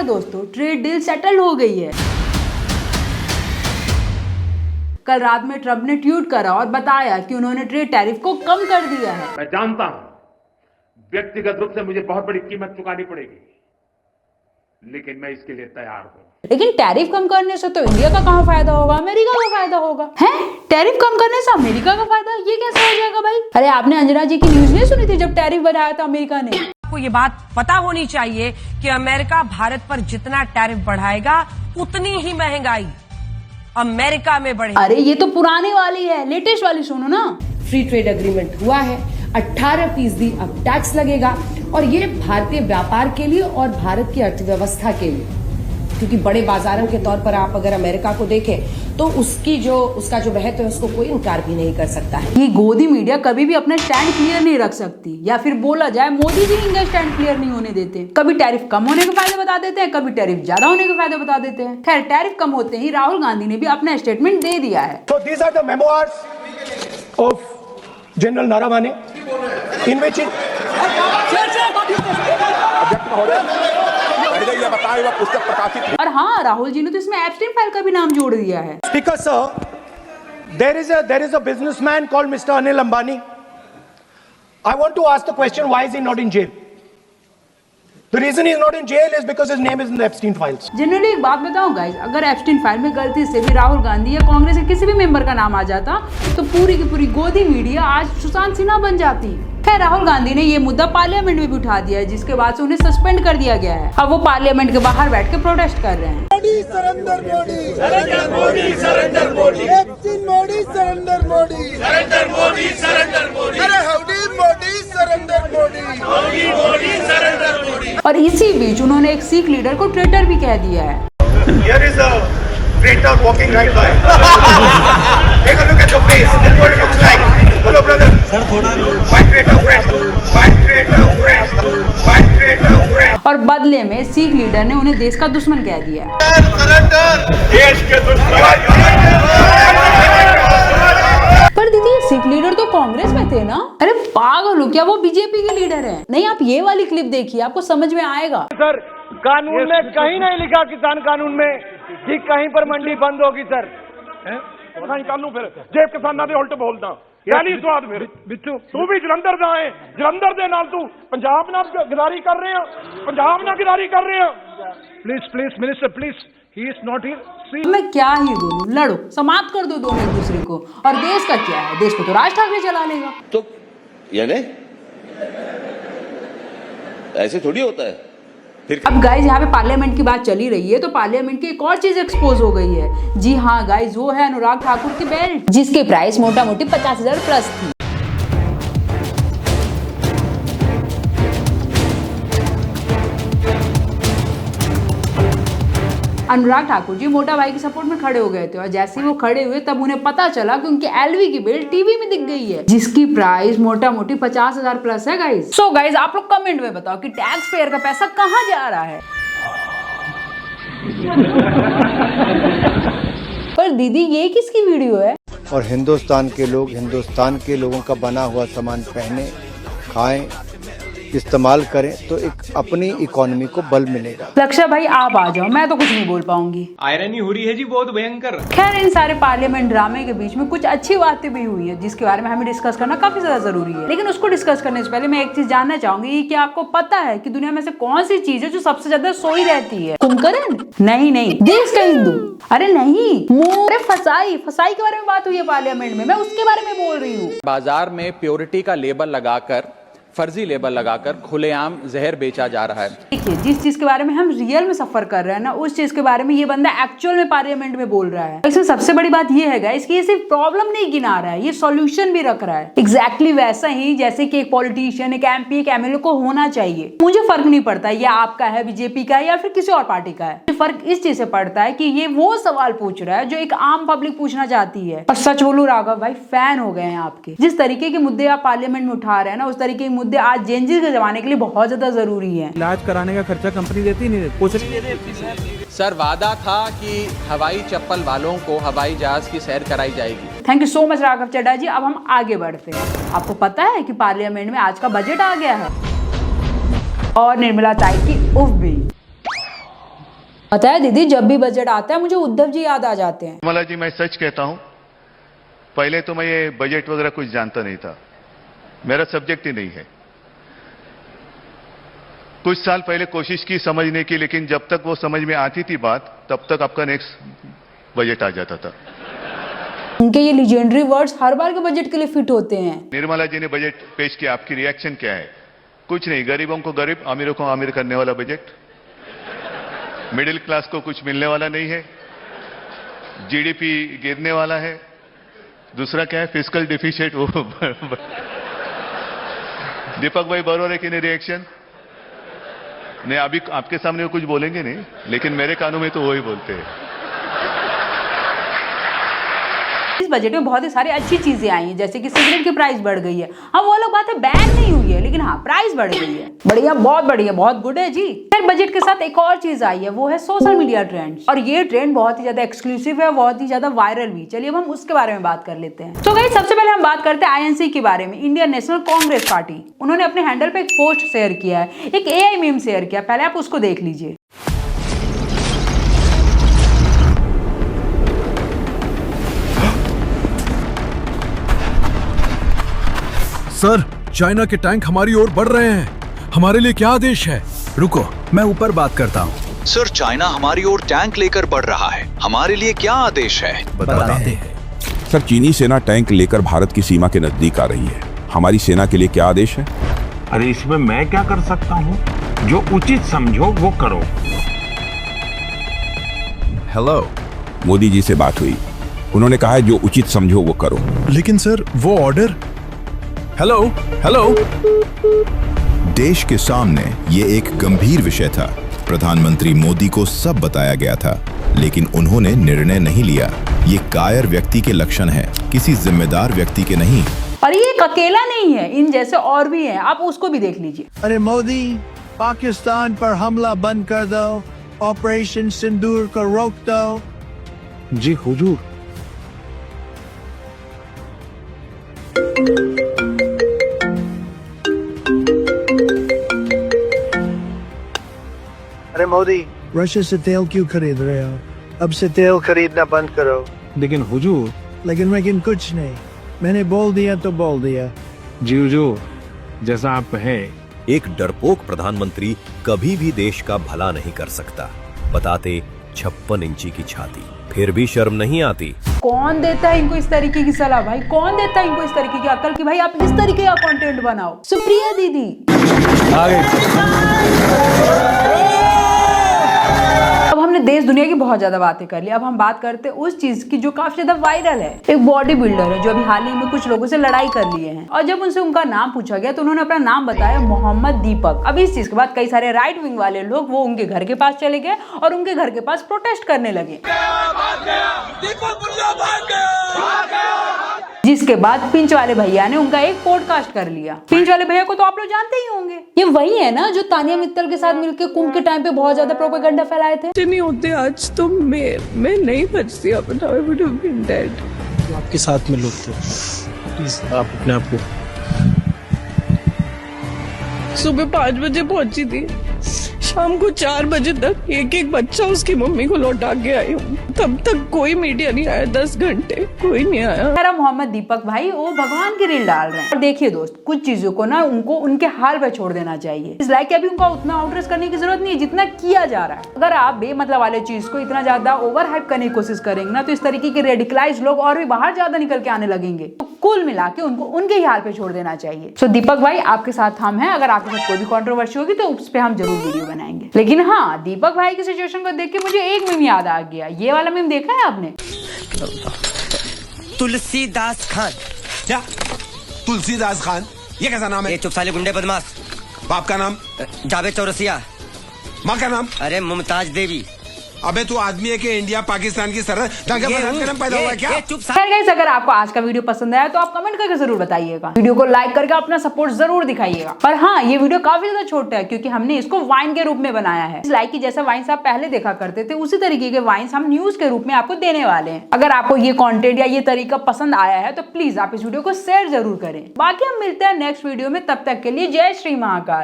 दोस्तों, trade deal settle हो गई है। कल रात में ट्रंप ने ट्वीट करा और बताया कि उन्होंने ट्रेड टैरिफ को कम कर दिया है। मैं जानता हूं व्यक्तिगत रूप से मुझे बहुत बड़ी कीमत चुकानी पड़ेगी, लेकिन मैं इसके लिए तैयार हूं। लेकिन टैरिफ कम करने से तो इंडिया का कहाँ फायदा होगा, अमेरिका का फायदा होगा। है टैरिफ कम करने से अमेरिका का फायदा, ये कैसे हो जाएगा भाई? अरे आपने अंजना जी की न्यूज नहीं सुनी थी जब टैरिफ बढ़ाया था अमेरिका ने? आपको ये बात पता होनी चाहिए कि अमेरिका भारत पर जितना टैरिफ बढ़ाएगा उतनी ही महंगाई अमेरिका में बढ़ेगी। अरे ये तो पुरानी वाली है, लेटेस्ट वाली सुनो ना। फ्री ट्रेड एग्रीमेंट हुआ है, 18% अब टैक्स लगेगा और ये भारतीय व्यापार के लिए और भारत की अर्थव्यवस्था के लिए, क्योंकि बड़े बाजारों के तौर पर आप अगर अमेरिका को देखें तो उसका जो महत्व है उसको कोई इनकार भी नहीं कर सकता है। ये गोदी मीडिया कभी भी अपना स्टैंड क्लियर नहीं रख सकती, या फिर बोला जाए मोदी जी इनका स्टैंड क्लियर नहीं होने देते। कभी टैरिफ कम होने के फायदे बता देते हैं, कभी टैरिफ ज्यादा होने के फायदे बता देते हैं। खैर टैरिफ कम होते ही राहुल गांधी ने भी अपना स्टेटमेंट दे दिया है। So these are the memoirs of General Naravane, in which और हाँ, राहुल जी ने तो इसमें एप्स्टीन फाइल का भी नाम जोड़ दिया है। Speaker sir, there is a businessman called Mr. Anil Ambani. I want to ask the question, why is he not in jail? The reason he's not in jail is because his name is in the Epstein files. Generally एक बात बताऊं guys, अगर Epstein file में गलती से भी राहुल गांधी या कांग्रेस के किसी भी मेंबर का नाम आ जाता तो पूरी की पूरी गोदी मीडिया आज सुशांत सिन्हा बन जाती। खैर राहुल गांधी ने ये मुद्दा पार्लियामेंट में भी उठा दिया है, जिसके बाद से उन्हें सस्पेंड कर दिया गया है। अब वो पार्लियामेंट के बाहर बैठ के प्रोटेस्ट कर रहे हैं। Modi surrender Modi, surrender Modi, surrender Modi, Epstein Modi, surrender Modi, surrender Modi, surrender Modi, अरे howdy Modi, surrender Modi, howdy Modi, surrender Modi. और इसी बीच उन्होंने एक सिख लीडर को ट्रेटर भी कह दिया है। Here is a traitor walking right by. Take a look at the face. This is what it looks like. Hello, brother. Sir, thoda. White traitor friend. White traitor friend. White traitor friend. और बदले में Sikh leader ने उन्हें देश का दुश्मन कह दिया। Surrender. देश के दुश्मन। पर दीदी सिख लीडर तो कांग्रेस में थे ना? अरे पागल हो क्या, वो बीजेपी के लीडर हैं। नहीं, आप ये वाली क्लिप देखिए, आपको समझ में आएगा। सर कानून में कहीं नहीं लिखा, किसान कानून में, कि कहीं पर मंडी बंद होगी सर। निकालू फिर जेब किसान ना दे उल्ट बोलदा यानी स्वाद फिर बिच्चू तू भी जलंधर दा है, जलंधर दे नाल तू पंजाब ना गिदारी कर रहे हो, पंजाब ना गिदारी कर रहे हो। Please please minister please, he is not here. मैं क्या ही बोलूं, लड़ो समाप्त कर दो दोनों एक दूसरे को। और देश का क्या है, देश को तो राज ठाकरे चला लेगा। तो यानी ऐसे थोड़ी होता है। अब गाइज यहाँ पे पार्लियामेंट की बात चली रही है तो पार्लियामेंट की एक और चीज एक्सपोज हो गई है। जी हाँ गाइज, वो है अनुराग ठाकुर की बेल्ट, जिसकी प्राइस मोटा मोटी 50,000 प्लस थी। अनुराग ठाकुर जी मोटा भाई के सपोर्ट में खड़े हो गए थे और जैसे ही वो खड़े हुए तब उन्हें पता चला कि उनकी एलवी की बेल्ट टीवी में दिख गई है, जिसकी प्राइस मोटा मोटी 50,000 प्लस है गाइज। सो गाइज आप लोग कमेंट में बताओ कि टैक्स पेयर का पैसा कहाँ जा रहा है। पर दीदी ये किसकी वीडियो है? और हिंदुस्तान के लोग हिंदुस्तान के लोगों का बना हुआ सामान पहने, खाएं, इस्तेमाल करें तो एक अपनी इकोनॉमी को बल मिलेगा। लक्ष्य भाई आप आ जाओ, मैं तो कुछ नहीं बोल पाऊंगी। आयरनी हो रही है जी बहुत भयंकर। खैर इन सारे पार्लियामेंट ड्रामे के बीच में कुछ अच्छी बातें भी हुई है, जिसके बारे में हमें डिस्कस करना काफी ज्यादा जरूरी है। लेकिन उसको डिस्कस करने से पहले मैं एक चीज जानना चाहूंगी कि आपको पता है कि दुनिया में से कौन सी चीज है जो सबसे ज्यादा सोई रहती है? कुंभकर्ण? नहीं नहीं, देश का हिंदू। अरे नहीं, अरे फसाई के बारे में बात हुई है पार्लियामेंट में, मैं उसके बारे में बोल रही हूँ। बाजार में प्योरिटी का लेबल लगाकर, फर्जी लेबल लगाकर खुलेआम जहर बेचा जा रहा है। देखिए जिस चीज के बारे में हम रियल में सफर कर रहे हैं ना, उस चीज के बारे में ये बंदा एक्चुअल में पार्लियामेंट में बोल रहा है। इसमें सबसे बड़ी बात ये है गाइस कि ये सिर्फ प्रॉब्लम नहीं गिना रहा है, ये सॉल्यूशन भी रख रहा है। एग्जैक्टली वैसा ही जैसे कि एक पॉलिटिशियन, एक एमपी, एक एमएलए को होना चाहिए। मुझे फर्क नहीं पड़ता ये आपका है, बीजेपी का है या फिर किसी और पार्टी का है। फर्क इस चीज से पड़ता है कि ये वो सवाल पूछ रहा है जो एक आम पब्लिक पूछना चाहती है। और सच बोलूं राघव भाई, फैन हो गए हैं आपके। जिस तरीके के मुद्दे आप पार्लियामेंट में उठा रहे हैं ना, उस तरीके के मुद्दे आज जेनजी के जमाने के लिए बहुत ज्यादा जरूरी है। इलाज कराने का खर्चा कंपनी देती नहीं, कुछ नहीं देती। सर वादा था कि हवाई चप्पल वालों को हवाई जहाज की सैर कराई जाएगी। Thank you so much Raghav Chadha ji. अब हम आगे बढ़ते हैं। आपको पता है कि पार्लियामेंट में आज का बजट आ गया है और निर्मला ताई की उफ भी। पता है दीदी, जब भी बजट आता है मुझे उद्धव जी याद आ जाते हैं। निर्मला जी, मैं सच कहता हूं, पहले तो मैं ये बजट वगैरह कुछ जानता नहीं था, मेरा सब्जेक्ट ही नहीं है। कुछ साल पहले कोशिश की समझने की, लेकिन जब तक वो समझ में आती थी बात, तब तक आपका नेक्स्ट बजट आ जाता था। उनके ये लीजेंडरी वर्ड्स हर बार के बजट के लिए फिट होते हैं। निर्मला जी ने बजट पेश किया, आपकी रिएक्शन क्या है? कुछ नहीं, गरीबों को गरीब, अमीरों को अमीर करने वाला बजट, मिडिल क्लास को कुछ मिलने वाला नहीं है, जीडीपी गिरने वाला है, दूसरा क्या है, फिस्कल डिफिशिट। वो दीपक भाई बरोबर है कि नहीं रिएक्शन? नहीं, अभी आपके सामने वो कुछ बोलेंगे नहीं, लेकिन मेरे कानों में तो वही बोलते हैं। इस बजट में बहुत ही सारी अच्छी चीजें आई हैं, जैसे कि सिगरेट की प्राइस बढ़ गई है। हाँ वो लोग बात है, बैन नहीं हुई है, लेकिन हाँ प्राइस बढ़ गई है। बढ़िया, बहुत बढ़िया, बहुत गुड है जी। फिर बजट के साथ एक और चीज आई है, वो है सोशल मीडिया ट्रेंड। और ये ट्रेंड बहुत ही ज्यादा एक्सक्लूसिव है, बहुत ही ज्यादा वायरल भी। चलिए अब हम उसके बारे में बात कर लेते हैं। तो गाइस, सबसे पहले हम बात करते हैं आईएनसी के बारे में, इंडियन नेशनल कांग्रेस पार्टी। उन्होंने अपने हैंडल पे एक पोस्ट शेयर किया है, एक एआई मीम शेयर किया, पहले आप उसको देख लीजिए। सर, चाइना के टैंक हमारी ओर बढ़ रहे हैं, हमारे लिए क्या आदेश है? रुको, मैं ऊपर बात करता हूँ। सर, चाइना हमारी ओर टैंक लेकर बढ़ रहा है, हमारे लिए क्या आदेश है? बताते हैं। सर, चीनी सेना टैंक लेकर भारत की सीमा के नजदीक आ रही है, हमारी सेना के लिए क्या आदेश है? अरे इसमें मैं क्या कर सकता हूँ? जो उचित समझो वो करो। हेलो, मोदी जी से बात हुई, उन्होंने कहा है जो उचित समझो वो करो। लेकिन सर, वो ऑर्डर। हेलो हेलो, देश के सामने ये एक गंभीर विषय था। प्रधानमंत्री मोदी को सब बताया गया था, लेकिन उन्होंने निर्णय नहीं लिया। ये कायर व्यक्ति के लक्षण है, किसी जिम्मेदार व्यक्ति के नहीं। और ये एक अकेला नहीं है, इन जैसे और भी हैं, आप उसको भी देख लीजिए। अरे मोदी, पाकिस्तान पर हमला बंद कर दो, ऑपरेशन सिंदूर को रोक दो। जी हुजूर। अरे मोदी, रशिया से तेल क्यों खरीद रहे हो? अब से तेल खरीदना बंद करो। लेकिन हुजूर। लेकिन कुछ नहीं, मैंने बोल दिया तो बोल दिया। जी हुजूर, जैसा आप कहें। एक डरपोक प्रधानमंत्री कभी भी देश का भला नहीं कर सकता, बताते 56 इंची की छाती, फिर भी शर्म नहीं आती। कौन देता है इनको इस तरीके की सलाह भाई? कौन देता है इनको इस तरीके की अकल कि भाई आप इस तरीके का कंटेंट बनाओ? सुप्रिया दीदी अब हमने देश दुनिया की बहुत ज्यादा बातें कर ली, अब हम बात करते हैं उस चीज की जो काफी ज्यादा वायरल है। एक बॉडी बिल्डर है जो अभी हाल ही में कुछ लोगों से लड़ाई कर लिए हैं, और जब उनसे उनका नाम पूछा गया तो उन्होंने अपना नाम बताया, मोहम्मद दीपक। अब इस चीज के बाद कई सारे राइट विंग वाले लोग वो उनके घर के पास चले गए और उनके घर के पास प्रोटेस्ट करने लगे, जिसके बाद पिंच वाले भैया ने उनका एक पॉडकास्ट कर लिया। पिंच वाले भैया को तो आप लोग जानते ही होंगे, ये वही है ना जो तानिया मित्तल के साथ मिलकर कुंभ के टाइम पे बहुत ज्यादा प्रोपेगेंडा फैलाए थे। नहीं होते आज तो मैं नहीं बचती अपना, I would have been dead। आपके साथ में लोग थे, प्लीज आप अपने आप को। सुबह 5 बजे पहुंची थी, शाम को 4 बजे तक एक बच्चा उसकी मम्मी को लौटा के आई हूँ, तब तक कोई मीडिया नहीं आया, 10 घंटे कोई नहीं आया। मेरा मोहम्मद दीपक भाई वो भगवान की रील डाल रहे हैं। और देखिए दोस्त, कुछ चीजों को ना उनको उनके हाल पे छोड़ देना चाहिए। इस लाइक अभी उनका उतना आउटरेस करने की जरूरत नहीं है जितना किया जा रहा है। अगर आप बेमतलब वाले चीज को इतना ज्यादा ओवर हाइप करने की कोशिश करेंगे ना, तो इस तरीके के रेडिकलाइज लोग और भी बाहर ज्यादा निकल के आने लगेंगे। तो कुल मिला के उनको उनके ही हाल पे छोड़ देना चाहिए। सो दीपक भाई, आपके साथ हम हैं, अगर आपके साथ कोई भी कंट्रोवर्सी होगी तो उस पर हम जरूर वीडियो बनाएंगे। लेकिन हाँ, दीपक भाई की सिचुएशन को देख के मुझे एक मीम याद आ गया। ये वाला मीम देखा है आपने? तुलसीदास खान। क्या? तुलसीदास खान? ये कैसा नाम है? ये चुप साले गुंडे बदमाश। बाप का नाम? जावेद चौरसिया। माँ का नाम? अरे मुमताज देवी। अबे तू आदमी है कि इंडिया पाकिस्तान की सरहद दंगा फसाद का नाम पैदा हुआ है क्या? खैर गाइस, अगर आपको आज का वीडियो पसंद आया तो आप कमेंट करके जरूर बताइएगा, वीडियो को लाइक करके अपना सपोर्ट जरूर दिखाइएगा। पर हाँ, ये वीडियो काफी ज्यादा छोटा है क्योंकि हमने इसको वाइन के रूप में बनाया है। इस लाइक की जैसा वाइन्स आप पहले देखा करते थे, उसी तरीके के वाइन्स हम न्यूज के रूप में आपको देने वाले हैं। अगर आपको ये कंटेंट या ये तरीका पसंद आया है तो प्लीज आप इस वीडियो को शेयर जरूर करें। बाकी हम मिलते हैं नेक्स्ट वीडियो में, तब तक के लिए जय श्री महाकाल।